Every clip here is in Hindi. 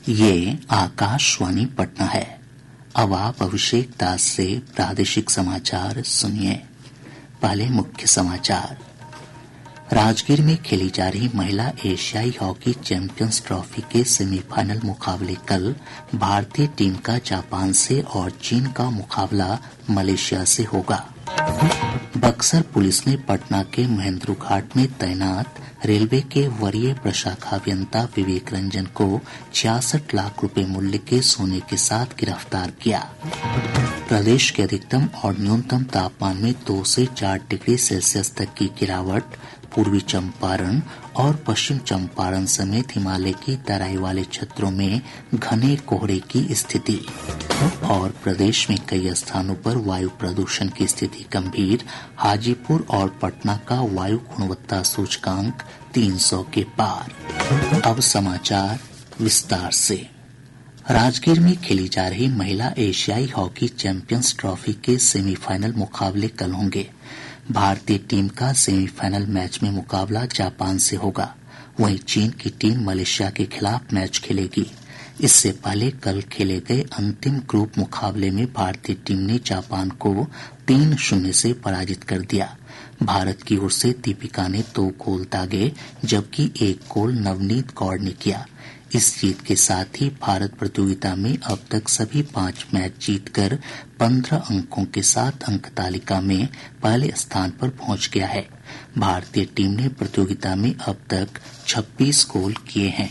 ये आकाशवाणी पटना है। अब आप अभिषेक दास से प्रादेशिक समाचार सुनिए। पहले मुख्य समाचार। राजगीर में खेली जा रही महिला एशियाई हॉकी चैंपियंस ट्रॉफी के सेमीफाइनल मुकाबले कल भारतीय टीम का जापान से और चीन का मुकाबला मलेशिया से होगा। बक्सर पुलिस ने पटना के महेंद्रू घाट में तैनात रेलवे के वरीय प्रशाखा अभियंता विवेक रंजन को 66 लाख रुपए मूल्य के सोने के साथ गिरफ्तार किया। प्रदेश के अधिकतम और न्यूनतम तापमान में 2 से 4 डिग्री सेल्सियस तक की गिरावट। पूर्वी चंपारण और पश्चिम चंपारण समेत हिमालय की तराई वाले क्षेत्रों में घने कोहरे की स्थिति। और प्रदेश में कई स्थानों पर वायु प्रदूषण की स्थिति गंभीर। हाजीपुर और पटना का वायु गुणवत्ता सूचकांक 300 के पार। अब समाचार विस्तार से। राजगीर में खेली जा रही महिला एशियाई हॉकी चैंपियंस ट्रॉफी के सेमीफाइनल मुकाबले कल होंगे। भारतीय टीम का सेमीफाइनल मैच में मुकाबला जापान से होगा, वहीं चीन की टीम मलेशिया के खिलाफ मैच खेलेगी। इससे पहले कल खेले गए अंतिम ग्रुप मुकाबले में भारतीय टीम ने जापान को 3-0 से पराजित कर दिया। भारत की ओर से दीपिका ने 2 गोल दागे, जबकि 1 गोल नवनीत कौर ने किया। इस जीत के साथ ही भारत प्रतियोगिता में अब तक सभी 5 मैच जीतकर 15 अंकों के साथ अंक तालिका में पहले स्थान पर पहुंच गया है। भारतीय टीम ने प्रतियोगिता में अब तक 26 गोल किए हैं।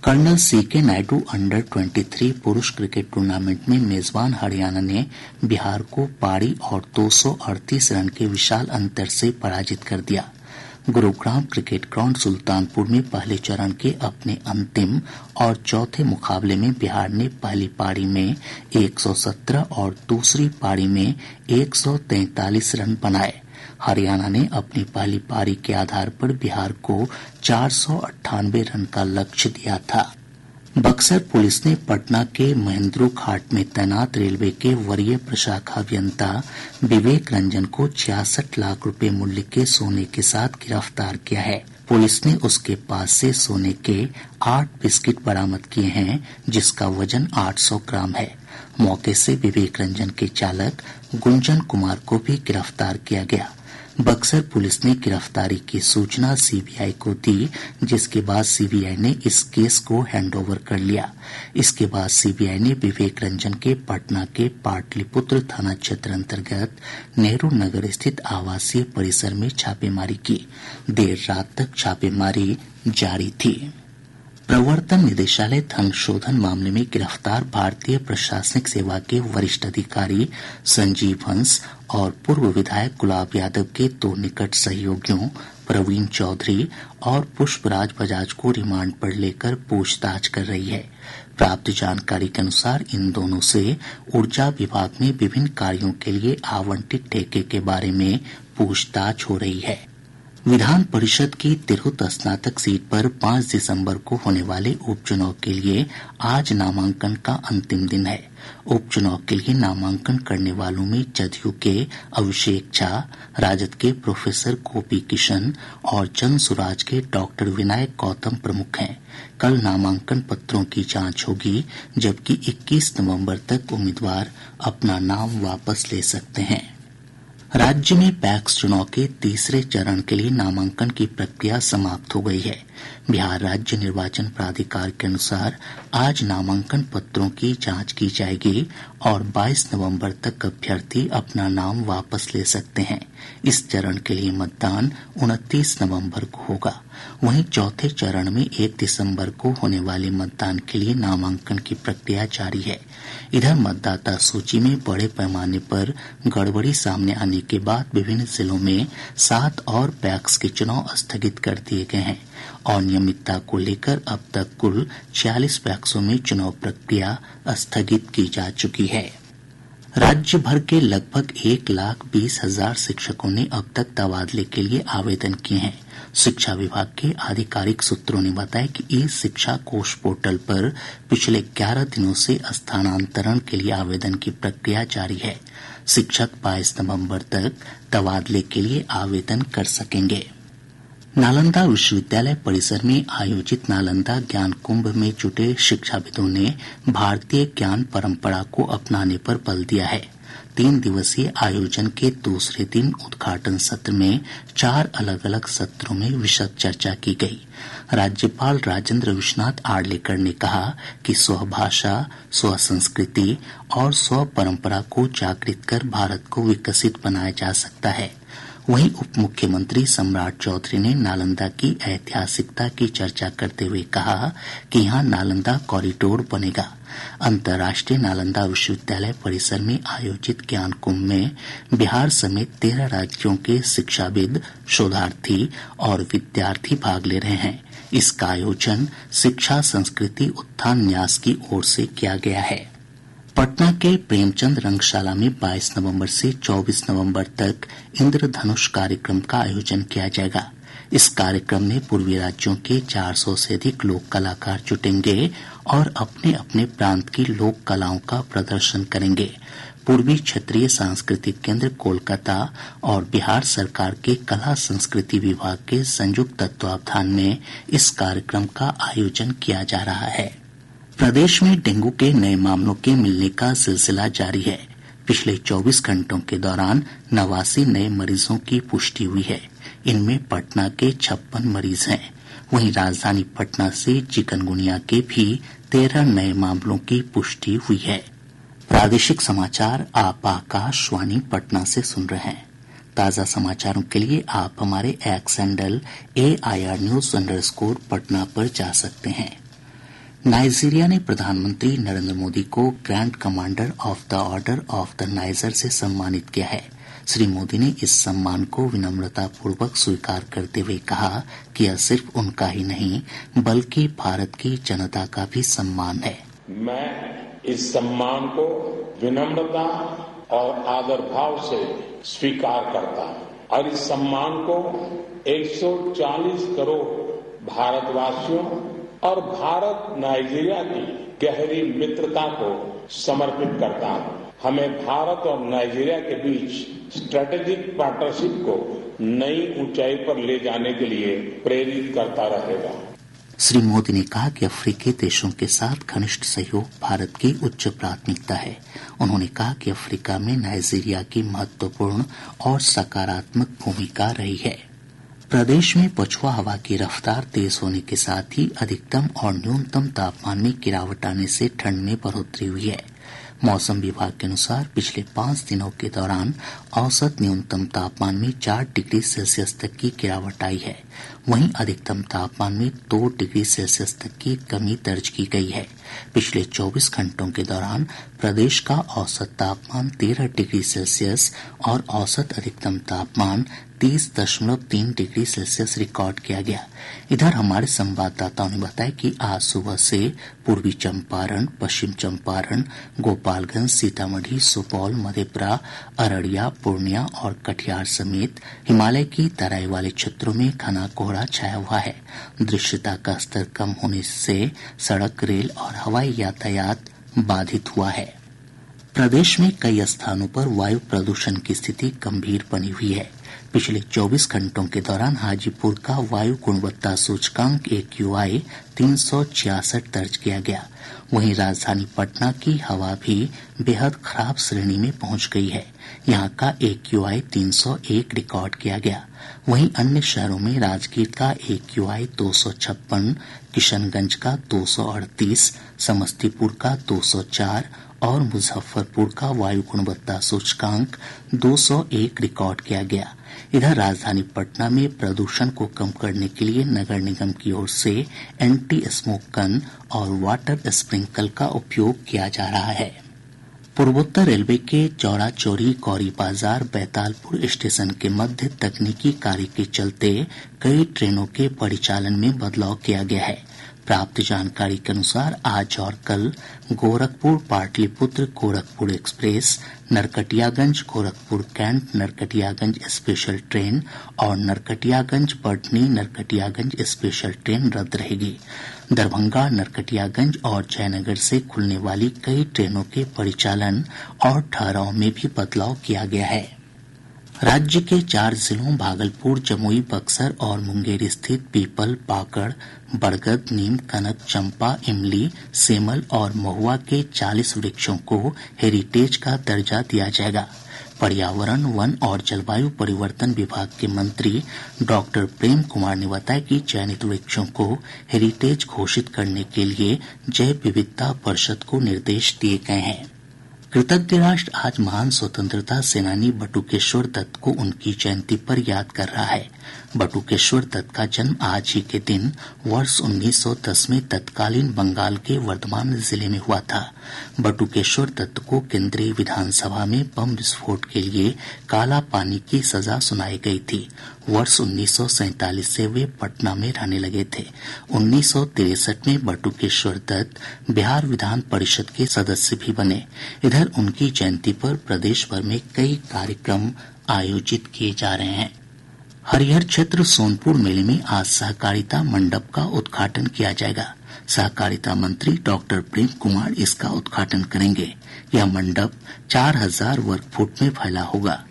कर्नल सीके नायडू अंडर-23 पुरुष क्रिकेट टूर्नामेंट में मेजबान हरियाणा ने बिहार को पारी और 238 रन के विशाल अंतर से पराजित कर दिया। गुरुग्राम क्रिकेट ग्राउंड सुल्तानपुर में पहले चरण के अपने अंतिम और चौथे मुकाबले में बिहार ने पहली पारी में 117 और दूसरी पारी में 143 रन बनाए। हरियाणा ने अपनी पहली पारी के आधार पर बिहार को 498 रन का लक्ष्य दिया था। बक्सर पुलिस ने पटना के महेंद्रू घाट में तैनात रेलवे के वरीय प्रशाखा अभियंता विवेक रंजन को 66 लाख रुपए मूल्य के सोने के साथ गिरफ्तार किया है। पुलिस ने उसके पास से सोने के 8 बिस्किट बरामद किए हैं, जिसका वजन 800 ग्राम है। मौके से विवेक रंजन के चालक गुंजन कुमार को भी गिरफ्तार किया गया। बक्सर पुलिस ने गिरफ्तारी की सूचना सीबीआई को दी, जिसके बाद सीबीआई ने इस केस को हैंडओवर कर लिया। इसके बाद सीबीआई ने विवेक रंजन के पटना के पाटलिपुत्र थाना क्षेत्र अंतर्गत नेहरू नगर स्थित आवासीय परिसर में छापेमारी की। देर रात तक छापेमारी जारी थी। प्रवर्तन निदेशालय धन शोधन मामले में गिरफ्तार भारतीय प्रशासनिक सेवा के वरिष्ठ अधिकारी संजीव हंस और पूर्व विधायक गुलाब यादव के 2 निकट सहयोगियों प्रवीण चौधरी और पुष्पराज बजाज को रिमांड पर लेकर पूछताछ कर रही है। प्राप्त जानकारी के अनुसार इन दोनों से ऊर्जा विभाग में विभिन्न कार्यों के लिए आवंटित ठेके के बारे में पूछताछ हो रही है। विधान परिषद की तिरहुत स्नातक सीट पर 5 दिसंबर को होने वाले उपचुनाव के लिए आज नामांकन का अंतिम दिन है। उपचुनाव के लिए नामांकन करने वालों में जदयू के अभिषेक झा, राजद के प्रोफेसर गोपी किशन और जन सुराज के डॉक्टर विनायक गौतम प्रमुख हैं। कल नामांकन पत्रों की जांच होगी, जबकि 21 नवंबर तक उम्मीदवार अपना नाम वापस ले सकते हैं। राज्य में पैक्स चुनाव के तीसरे चरण के लिए नामांकन की प्रक्रिया समाप्त हो गई है। बिहार राज्य निर्वाचन प्राधिकार के अनुसार आज नामांकन पत्रों की जांच की जाएगी और 22 नवंबर तक अभ्यर्थी अपना नाम वापस ले सकते हैं। इस चरण के लिए मतदान 29 नवंबर को होगा। वहीं चौथे चरण में 1 दिसंबर को होने वाले मतदान के लिए नामांकन की प्रक्रिया जारी है। इधर मतदाता सूची में बड़े पैमाने पर गड़बड़ी सामने आने के बाद विभिन्न जिलों में 7 और पैक्स के चुनाव स्थगित कर दिए गए हैं। अनियमितता को लेकर अब तक कुल 46 पैक्सों में चुनाव प्रक्रिया स्थगित की जा चुकी है। राज्य भर के लगभग 1,20,000 शिक्षकों ने अब तक तबादले के लिए आवेदन किए हैं। शिक्षा विभाग के आधिकारिक सूत्रों ने बताया कि ई शिक्षा कोष पोर्टल पर पिछले 11 दिनों से स्थानांतरण के लिए आवेदन की प्रक्रिया जारी है। शिक्षक 22 नवंबर तक तबादले के लिए आवेदन कर सकेंगे। नालंदा विश्वविद्यालय परिसर में आयोजित नालंदा ज्ञान कुंभ में जुटे शिक्षाविदों ने भारतीय ज्ञान परंपरा को अपनाने पर बल दिया है। 3 दिवसीय आयोजन के दूसरे दिन उद्घाटन सत्र में 4 अलग-अलग सत्रों में विशद चर्चा की गई। राज्यपाल राजेंद्र विश्वनाथ आर्लेकर ने कहा कि स्वभाषा, स्वसंस्कृति और स्व परंपरा को जागृत कर भारत को विकसित बनाया जा सकता है। वहीं उप मुख्यमंत्री सम्राट चौधरी ने नालंदा की ऐतिहासिकता की चर्चा करते हुए कहा कि यहां नालंदा कॉरिडोर बनेगा। अंतर्राष्ट्रीय नालंदा विश्वविद्यालय परिसर में आयोजित ज्ञान कुंभ में बिहार समेत 13 राज्यों के शिक्षाविद, शोधार्थी और विद्यार्थी भाग ले रहे हैं। इसका आयोजन शिक्षा संस्कृति उत्थान न्यास की ओर से किया गया है। पटना के प्रेमचंद रंगशाला में 22 नवंबर से 24 नवंबर तक इंद्रधनुष कार्यक्रम का आयोजन किया जाएगा। इस कार्यक्रम में पूर्वी राज्यों के 400 से अधिक लोक कलाकार जुटेंगे और अपने अपने प्रांत की लोक कलाओं का प्रदर्शन करेंगे। पूर्वी क्षेत्रीय सांस्कृतिक केंद्र कोलकाता और बिहार सरकार के कला संस्कृति विभाग के संयुक्त तत्वावधान में इस कार्यक्रम का आयोजन किया जा रहा है। प्रदेश में डेंगू के नए मामलों के मिलने का सिलसिला जारी है। पिछले 24 घंटों के दौरान 89 नए मरीजों की पुष्टि हुई है। इनमें पटना के 56 मरीज हैं। वहीं राजधानी पटना से चिकनगुनिया के भी 13 नए मामलों की पुष्टि हुई है। प्रादेशिक समाचार आप आकाशवाणी पटना से सुन रहे हैं। ताज़ा समाचारों के लिए आप हमारे x handle AIR News_ Patna पर जा सकते हैं। नाइजीरिया ने प्रधानमंत्री नरेंद्र मोदी को grand commander of the order of the niger से सम्मानित किया है। श्री मोदी ने इस सम्मान को विनम्रतापूर्वक स्वीकार करते हुए कहा कि यह सिर्फ उनका ही नहीं बल्कि भारत की जनता का भी सम्मान है। मैं इस सम्मान को विनम्रता और आदर भाव से स्वीकार करता हूं और इस सम्मान को 140 करोड़ भारतवासियों और भारत नाइजीरिया की गहरी मित्रता को समर्पित करता हूं। हमें भारत और नाइजीरिया के बीच स्ट्रेटेजिक पार्टनरशिप को नई ऊंचाई पर ले जाने के लिए प्रेरित करता रहेगा। श्री मोदी ने कहा कि अफ्रीकी देशों के साथ घनिष्ठ सहयोग भारत की उच्च प्राथमिकता है। उन्होंने कहा कि अफ्रीका में नाइजीरिया की महत्वपूर्ण और सकारात्मक भूमिका रही है। प्रदेश में पछुआ हवा की रफ्तार तेज होने के साथ ही अधिकतम और न्यूनतम तापमान में गिरावट आने से ठंड में बढ़ोतरी हुई है। मौसम विभाग के अनुसार पिछले 5 दिनों के दौरान औसत न्यूनतम तापमान में 4 डिग्री सेल्सियस तक की गिरावट आई है। वहीं अधिकतम तापमान में 2 डिग्री सेल्सियस तक की कमी दर्ज की गई है। पिछले 24 घंटों के दौरान प्रदेश का औसत तापमान 13 डिग्री सेल्सियस और औसत अधिकतम तापमान 30.3 डिग्री सेल्सियस रिकॉर्ड किया गया। इधर हमारे संवाददाताओं ने बताया कि आज सुबह से पूर्वी चंपारण, पश्चिम चंपारण, गोपालगंज, सीतामढ़ी, सुपौल, मधेपुरा, अररिया, पूर्णिया और कटिहार समेत हिमालय की तराई वाले क्षेत्रों में घना कोहरा छाया हुआ है। दृश्यता का स्तर कम होने से सड़क, रेल और हवाई यातायात बाधित हुआ है। प्रदेश में कई स्थानों पर वायु प्रदूषण की स्थिति गंभीर बनी हुई है। पिछले 24 घंटों के दौरान हाजीपुर का वायु गुणवत्ता सूचकांक AQI 366 दर्ज किया गया। वहीं राजधानी पटना की हवा भी बेहद खराब श्रेणी में पहुंच गई है। यहां का AQI 301 रिकॉर्ड किया गया। वहीं अन्य शहरों में राजगीर का AQI 256, किशनगंज का 238, समस्तीपुर का 204 और मुजफ्फरपुर का वायु गुणवत्ता सूचकांक 201 रिकॉर्ड किया गया। इधर राजधानी पटना में प्रदूषण को कम करने के लिए नगर निगम की ओर से एंटी स्मोक गन और वाटर स्प्रिंकल का उपयोग किया जा रहा है। पूर्वोत्तर रेलवे के चौरा चौरी गौरी बाजार बैतालपुर स्टेशन के मध्य तकनीकी कार्य के चलते कई ट्रेनों के परिचालन में बदलाव किया गया है। प्राप्त जानकारी के अनुसार आज और कल Gorakhpur Pataliputra Gorakhpur express, Narkatiaganj Gorakhpur cantt Narkatiaganj special train और नरकटियागंज बढ़नी नरकटियागंज स्पेशल ट्रेन रद्द रहेगी। दरभंगा, नरकटियागंज और जयनगर से खुलने वाली कई ट्रेनों के परिचालन और ठहराव में भी बदलाव किया गया है। राज्य के 4 जिलों भागलपुर, जमुई, बक्सर और मुंगेर स्थित पीपल, पाकड़, बरगद, नीम, कनक, चंपा, इमली, सेमल और महुआ के 40 वृक्षों को हेरिटेज का दर्जा दिया जाएगा। पर्यावरण, वन और जलवायु परिवर्तन विभाग के मंत्री डॉक्टर प्रेम कुमार ने बताया कि चयनित वृक्षों को हेरिटेज घोषित करने के लिए जैव विविधता परिषद को निर्देश दिए गए हैं। कृतज्ञ राष्ट्र आज महान स्वतंत्रता सेनानी बटुकेश्वर दत्त को उनकी जयंती पर याद कर रहा है। बटुकेश्वर दत्त का जन्म आज ही के दिन वर्ष 1910 में तत्कालीन बंगाल के वर्धमान जिले में हुआ था। बटुकेश्वर दत्त को केंद्रीय विधानसभा में बम विस्फोट के लिए काला पानी की सजा सुनाई गई थी। वर्ष 1947 से वे पटना में रहने लगे थे। 1963 में बटुकेश्वर दत्त बिहार विधान परिषद के सदस्य भी बने। इधर उनकी जयंती पर प्रदेश भर में कई कार्यक्रम आयोजित किए जा रहे हैं। हरिहर क्षेत्र सोनपुर मेले में आज सहकारिता मंडप का उद्घाटन किया जाएगा। सहकारिता मंत्री डॉक्टर प्रेम कुमार इसका उद्घाटन करेंगे। यह मंडप 4000 वर्ग फुट में फैला होगा।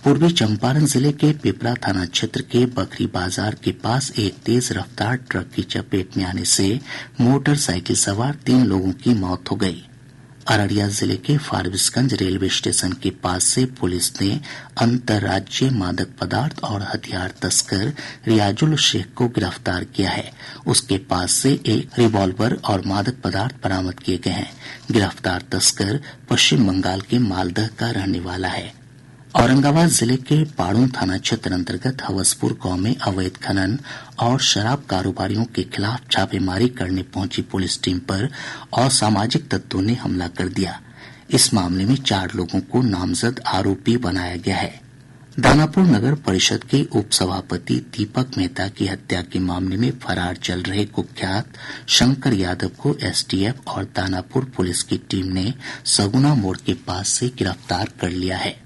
पूर्वी चंपारण जिले के पिपरा थाना क्षेत्र के बकरी बाजार के पास एक तेज रफ्तार ट्रक की चपेट में आने से मोटरसाइकिल सवार 3 लोगों की मौत हो गई। अररिया जिले के फारबिसगंज रेलवे स्टेशन के पास से पुलिस ने अंतर्राज्यीय मादक पदार्थ और हथियार तस्कर रियाजुल शेख को गिरफ्तार किया है। उसके पास से एक रिवॉल्वर और मादक पदार्थ बरामद किए गए हैं। गिरफ्तार तस्कर पश्चिम बंगाल के मालदह का रहने वाला है। औरंगाबाद जिले के पाड़ुन थाना क्षेत्र अंतर्गत हवसपुर गांव में अवैध खनन और शराब कारोबारियों के खिलाफ छापेमारी करने पहुंची पुलिस टीम पर असामाजिक तत्वों ने हमला कर दिया। इस मामले में 4 लोगों को नामजद आरोपी बनाया गया है। दानापुर नगर परिषद के उप सभापति दीपक मेहता की हत्या के मामले में फरार चल रहे कुख्यात शंकर यादव को एसटीएफ और दानापुर पुलिस की टीम ने सगुना मोड़ के पास से गिरफ्तार कर लिया है।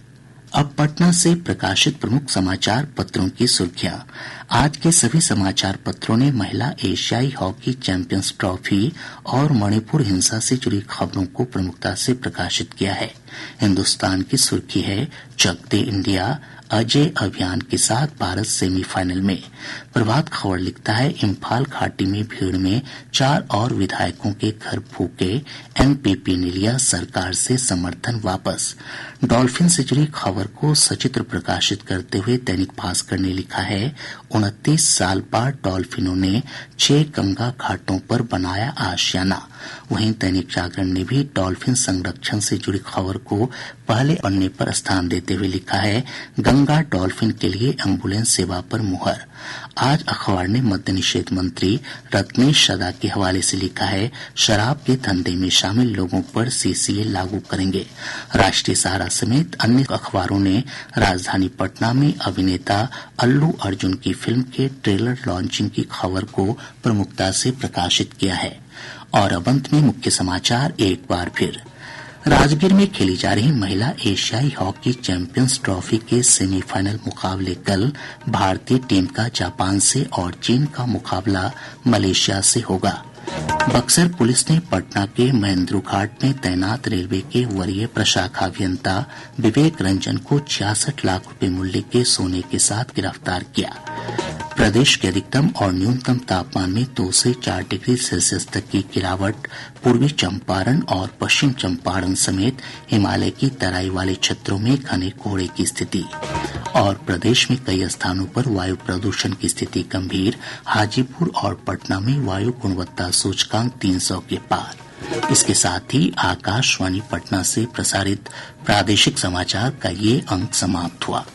अब पटना से प्रकाशित प्रमुख समाचार पत्रों की सुर्खियां। आज के सभी समाचार पत्रों ने महिला एशियाई हॉकी चैंपियंस ट्रॉफी और मणिपुर हिंसा से जुड़ी खबरों को प्रमुखता से प्रकाशित किया है। हिन्दुस्तान की सुर्खी है चक दे इंडिया, अजय अभियान के साथ भारत सेमीफाइनल में। प्रभात खबर लिखता है इम्फाल घाटी में भीड़ में 4 और विधायकों के घर फूके, एनपीपी ने लिया सरकार से समर्थन वापस। डॉल्फिन से जुड़ी खबर को सचित्र प्रकाशित करते हुए दैनिक भास्कर ने लिखा है 29 साल बाद डॉल्फिनों ने 6 गंगा घाटों पर बनाया आशियाना। वहीं दैनिक जागरण ने भी डॉल्फिन संरक्षण से जुड़ी खबर को पहले पन्ने पर स्थान देते हुए लिखा है गंगा डॉल्फिन के लिए एम्बुलेंस सेवा पर मुहर। आज अखबार ने मद्य निषेध मंत्री रत्नेश सदा के हवाले से लिखा है शराब के धंधे में शामिल लोगों पर सीसीए लागू करेंगे। राष्ट्रीय सहारा समेत अन्य अखबारों ने राजधानी पटना में अभिनेता अल्लू अर्जुन की फिल्म के ट्रेलर लॉन्चिंग की खबर को प्रमुखता से प्रकाशित किया है। और अब अंत में मुख्य समाचार एक बार फिर। राजगीर में खेली जा रही महिला एशियाई हॉकी चैंपियंस ट्रॉफी के सेमीफाइनल मुकाबले कल भारतीय टीम का जापान से और चीन का मुकाबला मलेशिया से होगा। बक्सर पुलिस ने पटना के महेंद्रू घाट में तैनात रेलवे के वरीय प्रशाखा अभियंता विवेक रंजन को 66 लाख रुपए मूल्य के सोने के साथ गिरफ्तार किया। प्रदेश के अधिकतम और न्यूनतम तापमान में 2 से 4 डिग्री सेल्सियस तक की गिरावट। पूर्वी चंपारण और पश्चिम चंपारण समेत हिमालय की तराई वाले क्षेत्रों में घने कोहरे की स्थिति। और प्रदेश में कई स्थानों पर वायु प्रदूषण की स्थिति गंभीर। हाजीपुर और पटना में वायु गुणवत्ता सूचकांक 300 के पार। इसके साथ ही आकाशवाणी पटना से प्रसारित प्रादेशिक समाचार का ये अंक समाप्त हुआ।